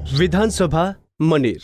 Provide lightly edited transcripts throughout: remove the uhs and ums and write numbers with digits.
विधानसभा मनेर।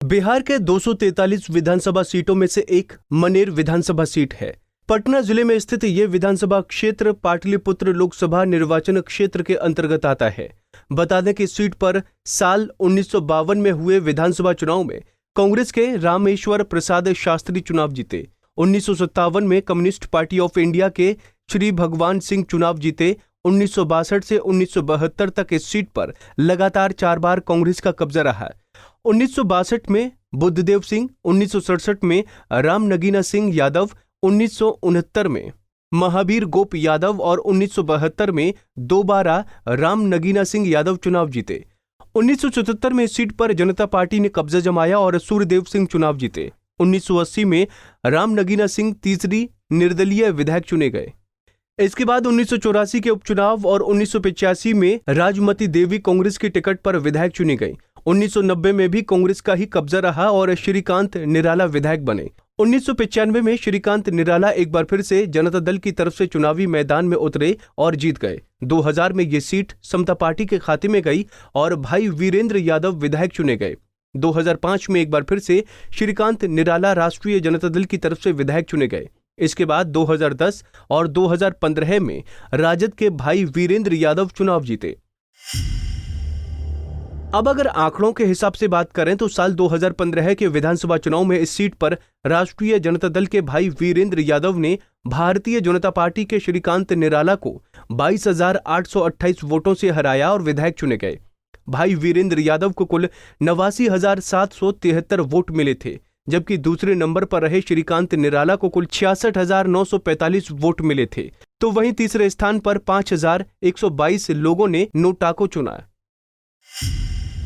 बिहार के 243 विधानसभा सीटों में से एक मनेर विधानसभा सीट है। पटना जिले में स्थित ये विधानसभा क्षेत्र पाटलिपुत्र लोकसभा निर्वाचन क्षेत्र के अंतर्गत आता है। बता दें कि इस सीट पर साल 1952 में हुए विधानसभा चुनाव में कांग्रेस के रामेश्वर प्रसाद शास्त्री चुनाव जीते। 1957 में कम्युनिस्ट पार्टी ऑफ इंडिया के श्री भगवान सिंह चुनाव जीते। 1962 से 1972 तक इस सीट पर लगातार 4 बार कांग्रेस का कब्जा रहा। 1962 में बुद्धदेव सिंह, 1967 में राम नगीना सिंह यादव, 1969 में महावीर गोप यादव और 1972 में दोबारा राम नगीना सिंह यादव चुनाव जीते। 1977 में इस सीट पर जनता पार्टी ने कब्जा जमाया और सूर्यदेव सिंह चुनाव जीते। 1980 में राम नगीना सिंह तीसरी निर्दलीय विधायक चुने गए। इसके बाद 1984 के उपचुनाव और 1985 में राजमती देवी कांग्रेस की टिकट पर विधायक चुनी गई। 1990 में भी कांग्रेस का ही कब्जा रहा और श्रीकांत निराला विधायक बने। 1995 में श्रीकांत निराला एक बार फिर से जनता दल की तरफ से चुनावी मैदान में उतरे और जीत गए। 2000 में ये सीट समता पार्टी के खाते में गई और भाई वीरेंद्र यादव विधायक चुने गए। 2005 में एक बार फिर से श्रीकांत निराला राष्ट्रीय जनता दल की तरफ से विधायक चुने गए। इसके बाद 2010 और 2015 में राजद के भाई वीरेंद्र यादव चुनाव जीते। अब अगर आंकड़ों के हिसाब से बात करें तो साल 2015 के विधानसभा चुनाव में इस सीट पर राष्ट्रीय जनता दल के भाई वीरेंद्र यादव ने भारतीय जनता पार्टी के श्रीकांत निराला को 22,828 वोटों से हराया और विधायक चुने गए। भाई वीरेंद्र यादव को कुल 89,773 वोट मिले थे, जबकि दूसरे नंबर पर रहे श्रीकांत निराला को कुल 66,945 वोट मिले थे। तो वहीं तीसरे स्थान पर 5,122 लोगों ने नोटा को चुना।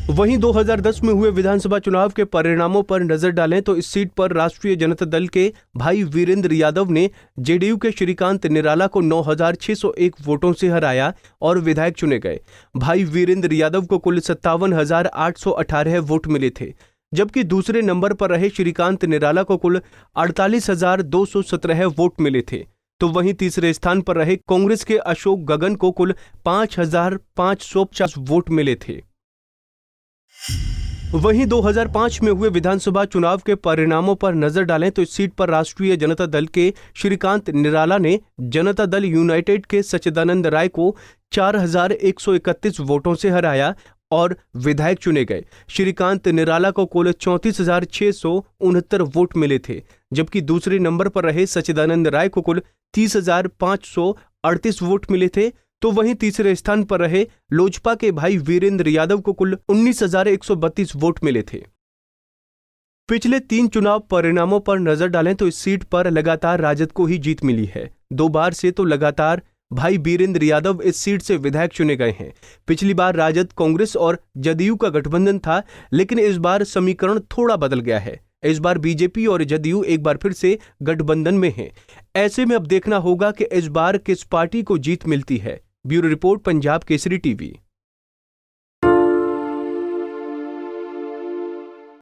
वहीं 2010 में हुए विधानसभा चुनाव के परिणामों पर नजर डालें तो इस सीट पर राष्ट्रीय जनता दल के भाई वीरेंद्र यादव ने जेडीयू के श्रीकांत निराला को 9,601 वोटों से हराया और विधायक चुने गए। भाई वीरेंद्र यादव को कुल 57,818 वोट मिले थे, जबकि दूसरे नंबर पर रहे श्रीकांत निराला को कुल 48,217 वोट मिले थे। तो वहीं तीसरे स्थान पर रहे कांग्रेस के अशोक गगन को कुल 5,550 वोट मिले थे। वहीं 2005 में हुए विधानसभा चुनाव के परिणामों पर नजर डालें तो इस सीट पर राष्ट्रीय जनता दल के श्रीकांत निराला ने जनता दल यूनाइटेड के सच्चिदानंद राय को 4,131 वोटों से हराया और विधायक चुने गए। श्रीकांत निराला को कुल 34,669 वोट मिले थे, जबकि दूसरे नंबर पर रहे सच्चिदानंद राय को कुल 30,538 वोट मिले थे। तो वहीं तीसरे स्थान पर रहे लोजपा के भाई वीरेंद्र यादव को कुल 19,132 वोट मिले थे। पिछले 3 चुनाव परिणामों पर नजर डालें तो इस सीट पर लगातार राजद को ही जीत मिली है। 2 बार से तो लगातार भाई वीरेंद्र यादव इस सीट से विधायक चुने गए हैं। पिछली बार राजद, कांग्रेस और जदयू का गठबंधन था, लेकिन इस बार समीकरण थोड़ा बदल गया है। इस बार बीजेपी और जदयू एक बार फिर से गठबंधन में हैं। ऐसे में अब देखना होगा कि इस बार किस पार्टी को जीत मिलती है। Bureau report, Punjab Kesari TV.